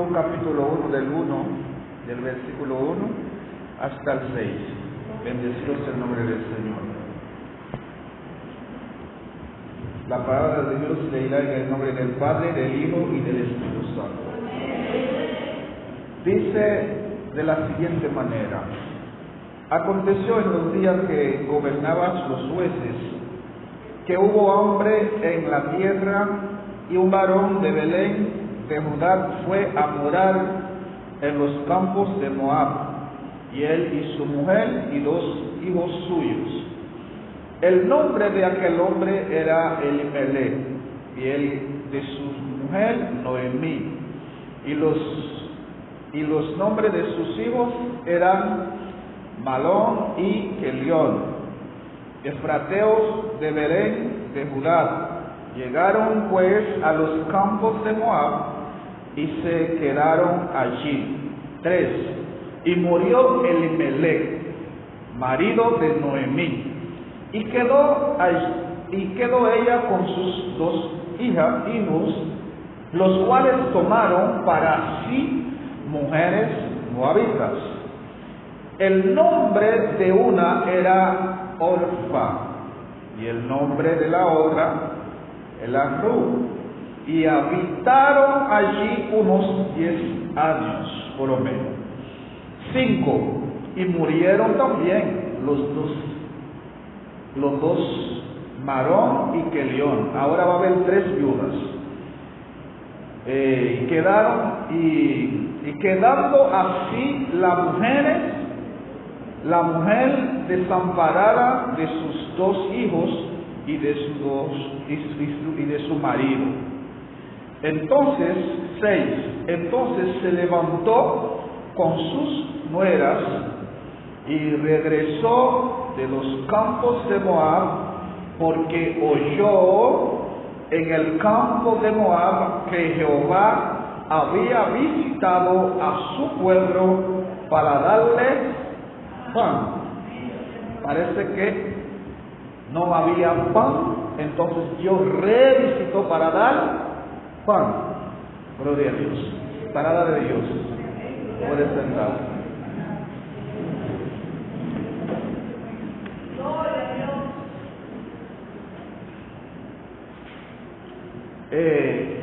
Hebreos capítulo 1 del versículo 1 hasta el 6. Bendecido sea el nombre del Señor. La palabra de Dios se leerá en el nombre del Padre, del Hijo y del Espíritu Santo. Dice de la siguiente manera: aconteció en los días que gobernaban los jueces, que hubo hambre en la tierra, y un varón de Belén de Judá fue a morar en los campos de Moab, y él y su mujer y 2 hijos suyos. El nombre de aquel hombre era Elimelech, y él de su mujer Noemí, y los nombres de sus hijos eran Malón y Kelión, efrateos de Belén de Judá. Llegaron pues a los campos de Moab y se quedaron allí. 3. Y murió Elimelech, marido de Noemí, y quedó ella con sus 2 hijos, los cuales tomaron para sí mujeres moabitas. El nombre de una era Orfa, y el nombre de la otra era Ruth, y habitaron allí unos 10 años, por lo menos. 5. Y murieron también los dos, Marón y Kelión. Ahora va a haber 3 viudas. Quedando así la mujer desamparada de sus 2 hijos y de su marido. Entonces, 6. Entonces se levantó con sus nueras y regresó de los campos de Moab, porque oyó en el campo de Moab que Jehová había visitado a su pueblo para darle pan. Parece que no había pan, entonces Dios revisitó para dar pan. Gloria a Dios. Palabra de Dios. Puede sentar.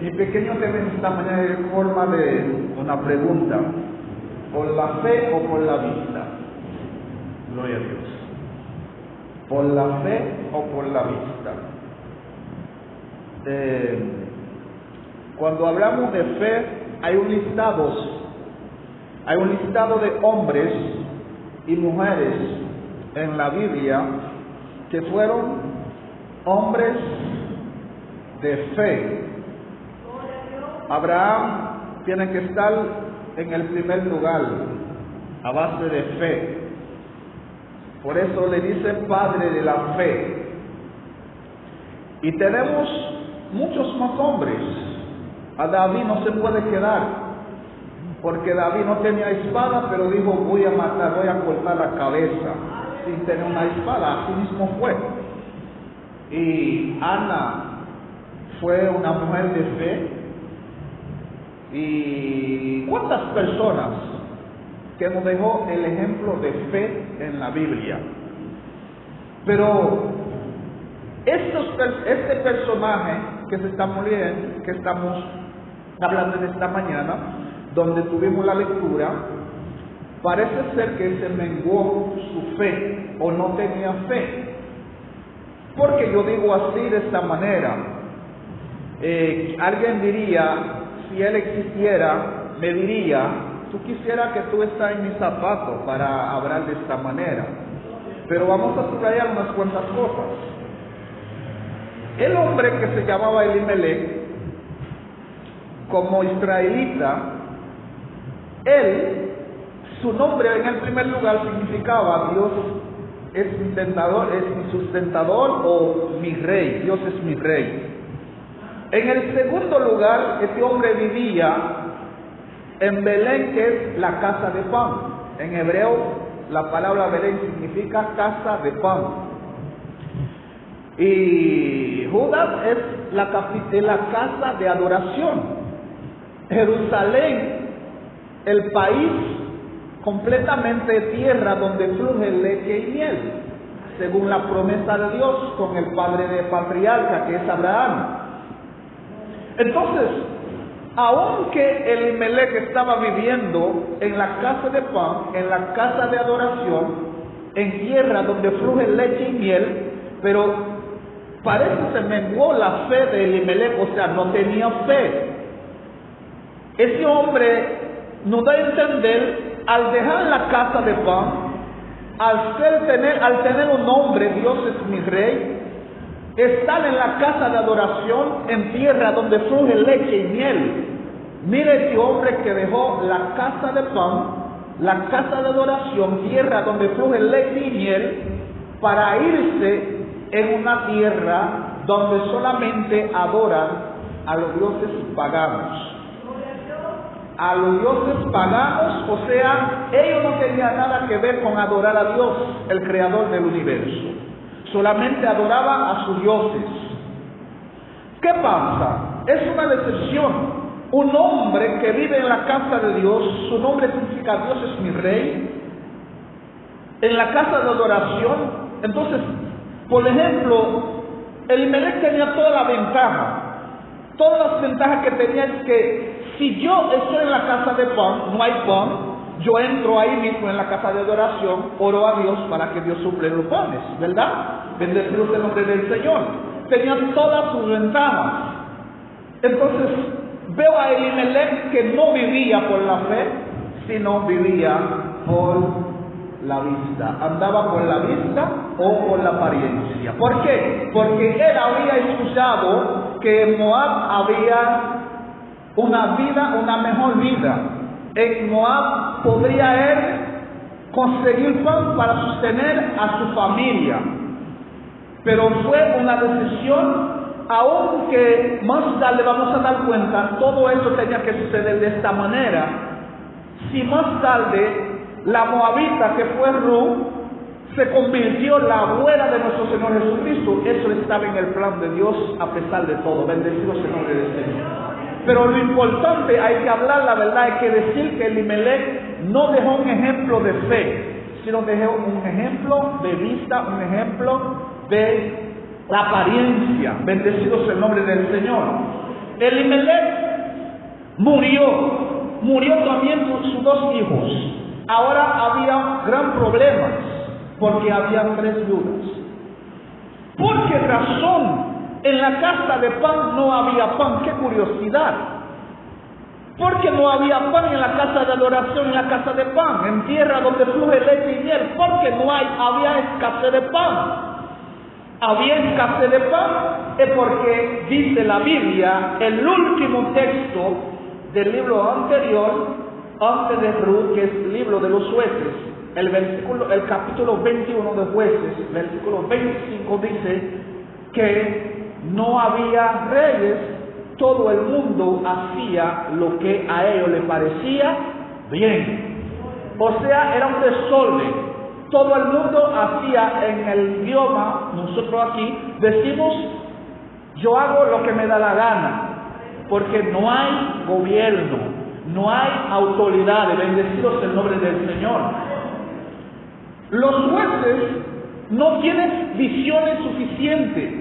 Mi pequeño tema esta mañana es en forma de una pregunta: ¿por la fe o por la vista? Gloria a Dios. ¿Por la fe o por la vista? Cuando hablamos de fe, hay un listado de hombres y mujeres en la Biblia que fueron hombres de fe. Abraham tiene que estar en el primer lugar a base de fe. Por eso le dice padre de la fe. Y tenemos muchos más hombres. A David no se puede quedar, porque David no tenía espada, pero dijo: voy a cortar la cabeza sin tener una espada. Así mismo fue. Y Ana fue una mujer de fe. ¿Y cuántas personas que nos dejó el ejemplo de fe en la Biblia? Pero este personaje que estamos hablando en esta mañana, donde tuvimos la lectura, parece ser que se menguó su fe o no tenía fe. Porque yo digo así de esta manera. Alguien diría, si él existiera, me diría: tú quisieras que tú estás en mis zapatos para hablar de esta manera. Pero vamos a subrayar unas cuantas cosas. El hombre que se llamaba Elimelech, como israelita, su nombre en el primer lugar significaba: Dios es mi sustentador, o mi rey. Dios es mi rey. En el segundo lugar, este hombre vivía en Belén, que es la casa de pan. En hebreo, la palabra Belén significa casa de pan. Y Judá es la casa de adoración. Jerusalén el país completamente tierra donde fluye leche y miel, según la promesa de Dios con el padre de patriarca, que es Abraham. Entonces, aunque Elimelech estaba viviendo en la casa de pan, en la casa de adoración, en tierra donde fluye leche y miel, pero parece que se menguó la fe de Elimelech, o sea, no tenía fe. Ese hombre nos da a entender, al dejar la casa de pan, al tener un nombre, Dios es mi rey, estar en la casa de adoración, en tierra donde fluye leche y miel. Mire ese hombre que dejó la casa de pan, la casa de adoración, tierra donde fluye leche y miel, para irse en una tierra donde solamente adoran a los dioses paganos. A los dioses paganos, o sea, ellos no tenían nada que ver con adorar a Dios, el creador del universo. Solamente adoraban a sus dioses. ¿Qué pasa? Es una decepción. Un hombre que vive en la casa de Dios, su nombre significa Dios es mi rey, en la casa de adoración. Entonces, por ejemplo, Elimelech tenía toda la ventaja. Todas las ventajas que tenía es que si yo estoy en la casa de pan, no hay pan, yo entro ahí mismo en la casa de adoración, oro a Dios para que Dios suple los panes, ¿verdad? Bendecido sea el nombre del Señor. Tenía todas sus ventajas. Entonces, veo a Elimelech que no vivía por la fe, sino vivía por la vista. Andaba por la vista o por la apariencia. ¿Por qué? Porque él había escuchado que en Moab había una mejor vida. En Moab podría él conseguir pan para sostener a su familia. Pero fue una decisión, aunque más tarde vamos a dar cuenta, todo eso tenía que suceder de esta manera. Si más tarde la moabita, que fue Ruth, se convirtió en la abuela de nuestro Señor Jesucristo, eso estaba en el plan de Dios a pesar de todo. Bendecido sea el nombre del Señor. Pero lo importante, hay que hablar la verdad, hay que decir que Elimelech no dejó un ejemplo de fe, sino dejó un ejemplo de vista, un ejemplo de la apariencia. Bendecido sea el nombre del Señor. Elimelech murió también sus dos hijos. Ahora había gran problema, porque había 3 viudas. ¿Por qué razón en la casa de pan no había pan? ¡Qué curiosidad! ¿Por qué no había pan en la casa de adoración, en la casa de pan, en tierra donde fluye leche y miel? Porque había escasez de pan. Había escasez de pan es porque dice la Biblia, el último texto del libro anterior, antes de Ruth, que es el libro de los jueces, el capítulo 21 de Jueces, versículo 25 dice que no había reyes, todo el mundo hacía lo que a ellos les parecía bien. O sea, era un desorden. Todo el mundo hacía, en el idioma, nosotros aquí decimos, yo hago lo que me da la gana, porque no hay gobierno, no hay autoridades. Bendecidos el nombre del Señor. Los jueces no tienen visiones suficientes,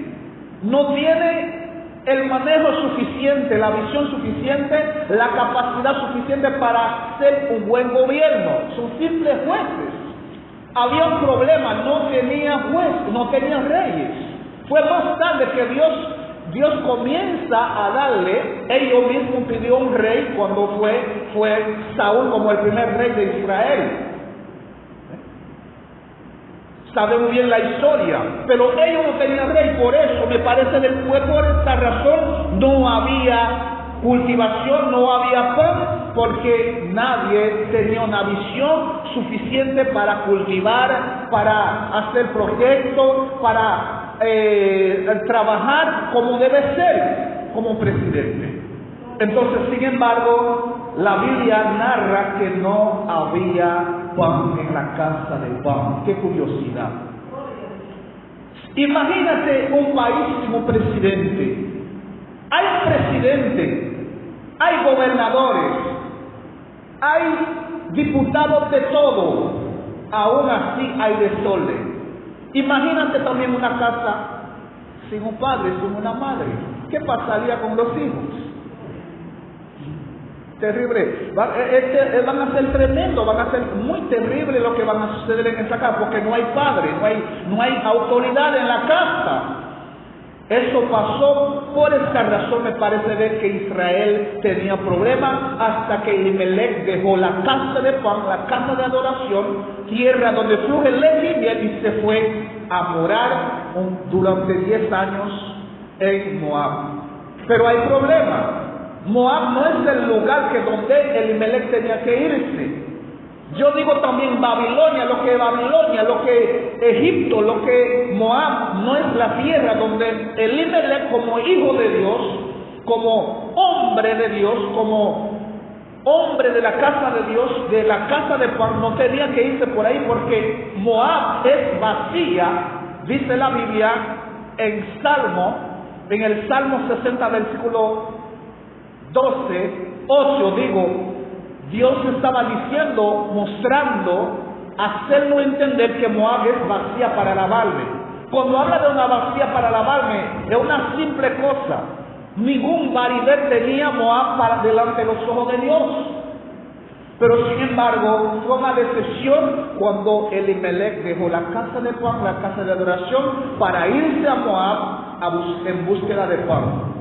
no tienen el manejo suficiente, la visión suficiente, la capacidad suficiente para ser un buen gobierno. Son simples jueces. Había un problema, no tenía juez, no tenía reyes. Fue más tarde que Dios comienza a darle. Ellos mismos pidió un rey cuando fue Saúl como el primer rey de Israel. Sabe muy bien la historia, pero ellos no tenían rey. Por eso me parece que fue por esta razón no había cultivación, no había pan, porque nadie tenía una visión suficiente para cultivar, para hacer proyectos, para trabajar como debe ser como presidente. Entonces, sin embargo, la Biblia narra que no había pan en la casa de pan. ¡Qué curiosidad! Imagínate un país como presidente. Hay presidente, hay gobernadores, Hay diputados de todo, aún así hay desorden. Imagínate también una casa sin un padre, sin una madre. ¿Qué pasaría con los hijos? Terrible. Van a ser tremendo, van a ser muy terrible lo que van a suceder en esa casa, porque no hay padre, no hay autoridad en la casa. Eso pasó por esta razón. Me parece ver que Israel tenía problemas hasta que Elimelech dejó la casa de pan, la casa de adoración, tierra donde fluye leche y miel, y se fue a morar durante 10 años en Moab. Pero hay problemas. Moab no es el lugar donde Elimelech tenía que irse. Yo digo también Babilonia, lo que Egipto, lo que Moab no es la tierra donde Elimelech, como hijo de Dios, como hombre de Dios, como hombre de la casa de Dios, de la casa de pan, no tenía que irse por ahí, porque Moab es vacía, dice la Biblia en el Salmo 60, versículo 8, Dios estaba diciendo, mostrando, hacerlo entender que Moab es vacía para alabarme. Cuando habla de una vacía para alabarme, es una simple cosa. Ningún vaivén tenía Moab delante de los ojos de Dios. Pero sin embargo, fue una decisión cuando Elimelech dejó la casa de pan, la casa de adoración, para irse a Moab en búsqueda de pan.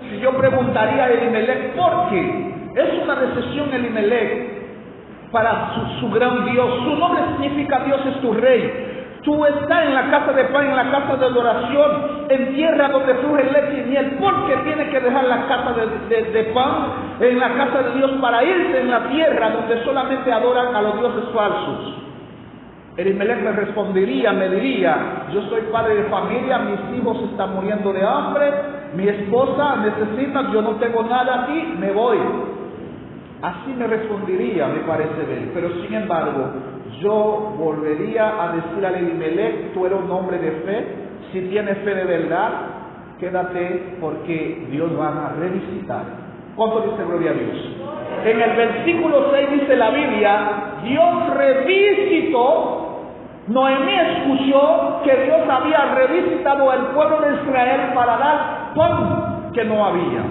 Si yo preguntaría a Elimelech, ¿por qué? Es una decisión Elimelech para su gran Dios. Su nombre significa Dios es tu rey. Tú estás en la casa de pan, en la casa de adoración, en tierra donde fluye leche y miel. ¿Por qué tiene que dejar la casa de pan, en la casa de Dios, para irse en la tierra donde solamente adoran a los dioses falsos? Elimelech me respondería, me diría, yo soy padre de familia, mis hijos están muriendo de hambre, mi esposa necesita, yo no tengo nada aquí, me voy. Así me respondería, me parece ver. Pero sin embargo, yo volvería a decir a Elimelech, tú eres un hombre de fe, si tienes fe de verdad, quédate porque Dios va a revisitar. ¿Cuánto dice gloria a Dios? En el versículo 6 dice la Biblia, Dios revisitó. Noemí escuchó que Dios había revisitado al pueblo de Israel para dar pan que no había.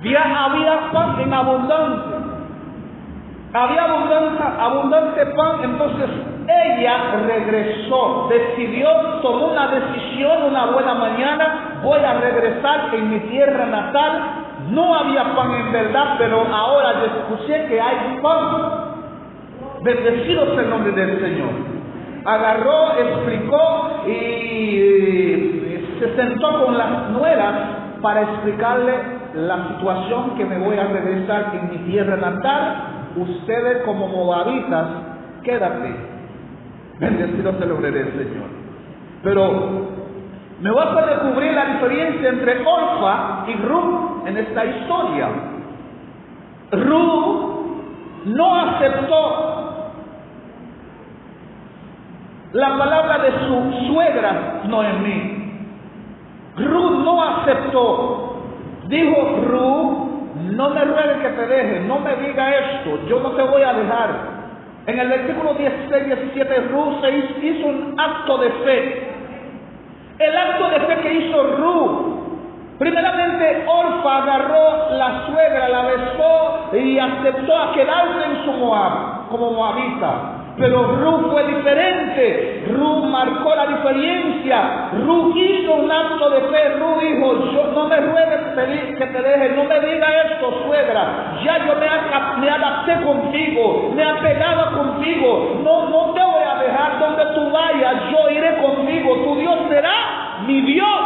Ya había pan en abundancia. Había abundante pan, entonces ella regresó, tomó una decisión una buena mañana, voy a regresar en mi tierra natal. No había pan en verdad, pero ahora yo escuché que hay pan. Bendecido sea el nombre del Señor. Agarró, explicó y se sentó con las nueras para explicarle la situación, que me voy a regresar en mi tierra natal. Ustedes como moabitas, quédate. Bendecido sea el nombre del Señor. Pero me voy a descubrir la diferencia entre Orfa y Ruth en esta historia. Ruth no aceptó la palabra de su suegra Noemí. Ruth no aceptó. Dijo Ruth, no me ruegues que te deje, no me diga esto, yo no te voy a dejar. En el versículo 16 y 17, Ruth hizo un acto de fe. El acto de fe que hizo Ruth, primeramente Orfa agarró la suegra, la besó y aceptó a quedarse en su Moab, como moabita. Pero Ruth fue diferente. Ruth marcó la diferencia. Ruth hizo un acto de fe. Ruth dijo, yo no me ruegues que te deje, no me diga esto, suegra. Ya yo me adapté contigo, me apegaba contigo. No te voy a dejar. Donde tú vayas, yo iré contigo. Tu Dios será mi Dios.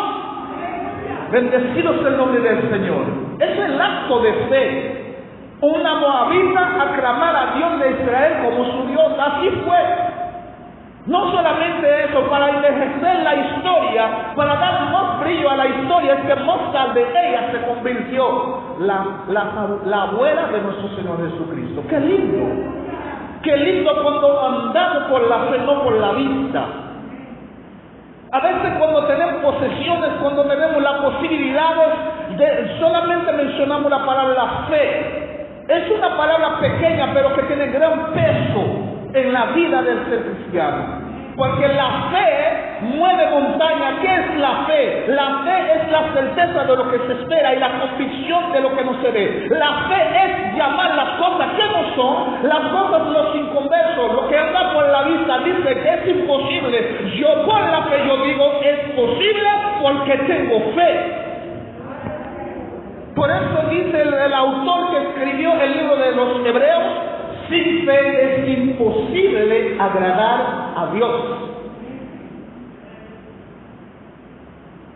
Bendecido sea el nombre del Señor. Es el acto de fe. Una moabita aclamar a Dios de Israel como su Dios. Así fue. No solamente eso, para envejecer la historia, para dar más brillo a la historia, es que más tarde ella se convirtió la abuela de nuestro Señor Jesucristo. ¡Qué lindo! ¡Qué lindo cuando andamos por la fe, no por la vista! A veces cuando tenemos posesiones, cuando tenemos las posibilidades, solamente mencionamos la palabra fe. Es una palabra pequeña, pero que tiene gran peso en la vida del ser cristiano. Porque la fe mueve montaña. ¿Qué es la fe? La fe es la certeza de lo que se espera y la convicción de lo que no se ve. La fe es llamar las cosas que no son, las cosas de los inconversos. Lo que anda por la vista dice que es imposible. Yo por la fe yo digo es posible porque tengo fe. Por eso dice el autor que escribió el libro de los Hebreos: sin fe es imposible agradar a Dios.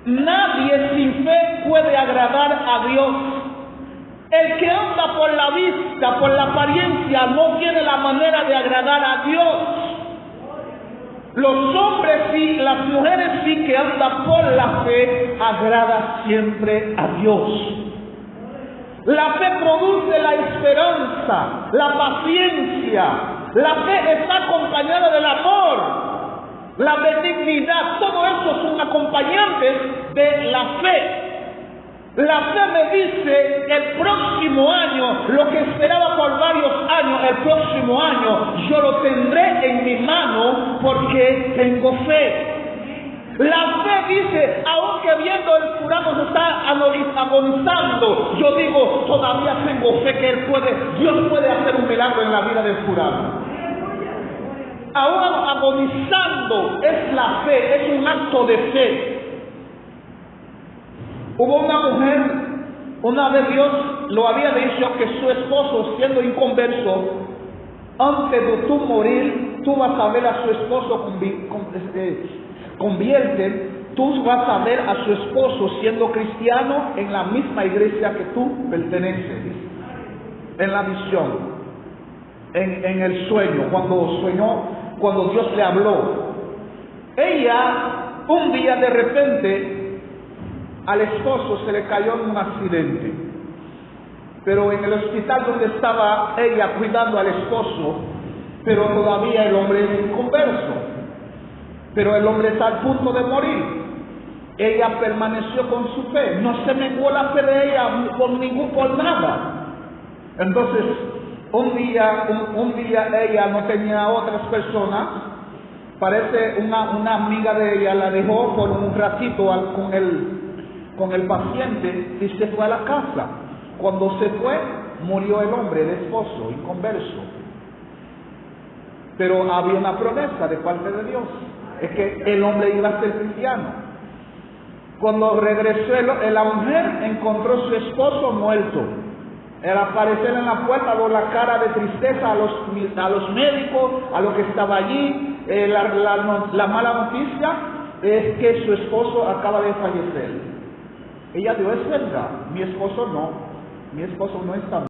Nadie sin fe puede agradar a Dios. El que anda por la vista, por la apariencia, no tiene la manera de agradar a Dios. Los hombres sí, las mujeres sí que andan por la fe, agrada siempre a Dios. La fe produce la esperanza, la paciencia. La fe está acompañada del amor, la benignidad. Todo eso son acompañantes de la fe. La fe me dice el próximo año, lo que esperaba por varios años, el próximo año yo lo tendré en mi mano porque tengo fe. La fe dice, aunque viendo el fulano se está agonizando, yo digo, todavía tengo fe que Dios puede hacer un milagro en la vida del fulano. Aún agonizando es la fe, es un acto de fe. Hubo una mujer, una vez Dios lo había dicho que su esposo, siendo inconverso, antes de tú morir, tú vas a ver a su esposo convierte, tú vas a ver a su esposo siendo cristiano en la misma iglesia que tú perteneces, en la visión, en el sueño, cuando Dios le habló. Ella, un día de repente, al esposo se le cayó en un accidente, pero en el hospital donde estaba ella cuidando al esposo, pero todavía el hombre es inconverso. Pero el hombre está al punto de morir. Ella permaneció con su fe. No se menguó la fe de ella por nada. Entonces, un día ella no tenía otras personas. Parece una amiga de ella la dejó por un ratito con el paciente y se fue a la casa. Cuando se fue, murió el hombre, el esposo, inconverso. Pero había una promesa de parte de Dios. Es que el hombre iba a ser cristiano. Cuando regresó la mujer encontró a su esposo muerto. Al aparecer en la puerta, vio la cara de tristeza a los médicos, a los que estaba allí. La mala noticia es que su esposo acaba de fallecer. Ella dijo, es verdad, mi esposo no está